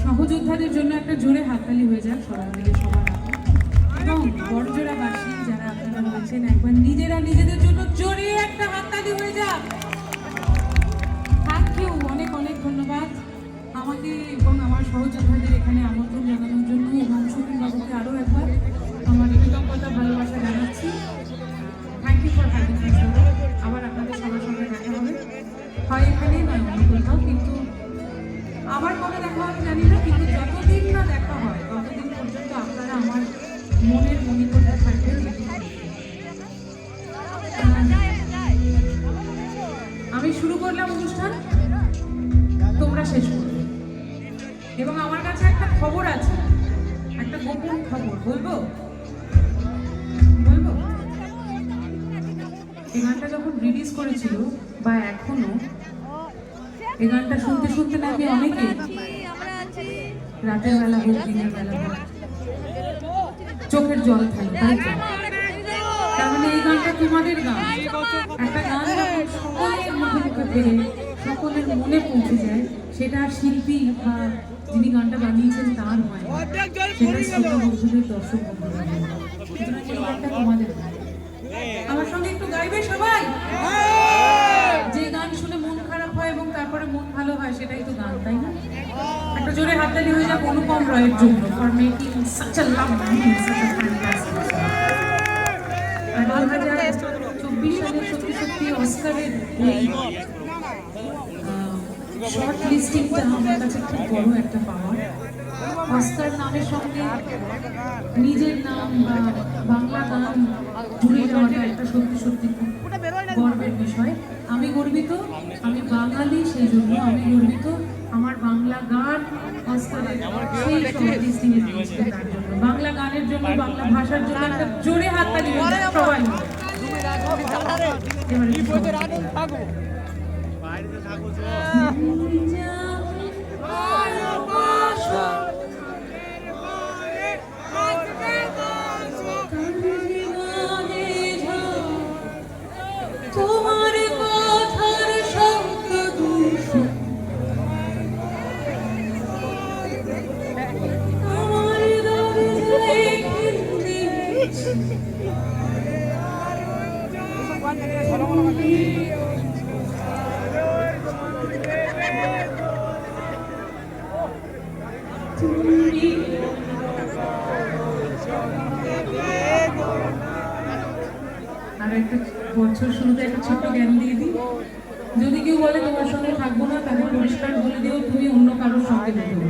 সহযোদ্ধাদের জন্য একটা জোরে হাততালি হয়ে যাক সবাই মিলে সবার হাতে। এবং বড়জোড়াবাসী যারা আপনারা রয়েছেন একবার নিজেরা নিজেদের জন্য জোরে একটা হাততালি হয়ে যাক। থ্যাংক ইউ, অনেক অনেক ধন্যবাদ আমাকে এবং আমার সহযোদ্ধাদের এখানে আমন্ত্রণ জানানোর জন্য, এবং সুখেন বাবুকে আরও একবার আমার কৃতজ্ঞতা ভালোবাসা জানাচ্ছি। Thank you for having me. আবার আপনাদের সবার সঙ্গে দেখা হবে, হয় এখানেই নয় অন্য কোথাও, কিন্তু আবার কবে দেখা হবে জানি না, কিন্তু যতদিন না দেখা হয় একটা খবর আছে, একটা গোপন খবর বলবো বলবো এই গানটা যখন রিলিজ করেছিল বা এখনো, এই গানটা শুনতে শুনতে নাকি অনেকে রাতের বেলা হোক দিনের বেলা হোক চোখের জল ফেলে, তাই তো? তার মানে এই গানটা তোমাদের গান, একটা গান যখন সকলের মুখে মুখে ফেলে সকলের মনে পৌঁছে যায়, সেটা আর শিল্পী বা যিনি গানটা বানিয়েছেন তার হয় না, সেটা শ্রোতা বন্ধুদের, দর্শক বন্ধুদের। সুতরাং এই গানটা তোমাদের গান। আমার সঙ্গে একটু গাইবে সবাই? যে গান শুনে মন খারাপ হয় এবং তারপরে মন ভালো হয়, সেটাই তো গান, তাই না? একটা জোরে হাততালি হয়ে যাক অনুপম রয়ের জন্য, for making such a lovely, such a fantastic song। আর 2024 সালে সত্যি সত্যি অস্কারের এই শর্ট লিস্টিংটা আমার কাছে খুব বড় একটা পাওয়া। অস্কার নামের সঙ্গে নিজের নাম বা বাংলা গান জুড়ে যাওয়াটা একটা সত্যি সত্যি খুব গর্বের বিষয়। আমি গর্বিত, আমি বাঙালি, সেই জন্য আমি গর্বিত আমার বাংলা গান অস্কারের সেই শর্ট লিস্টিংয়ে দিয়েছে। তার জন্য বাংলা গানের জন্য, বাংলা ভাষার জন্য একটা জোরে হাততালি হয়ে যাক সবাই। তোমার কথার শব্দ দূষণ আমার দরজায় ঘিরেছে। আর একটা বছর শুরুতে একটা ছোট্ট জ্ঞান দিয়ে দিই, যদি কেউ বলে তোমার সঙ্গে থাকবো না, তাহলে পরিষ্কার বলে দিও তুমি অন্য কারোর সঙ্গে থাকবে।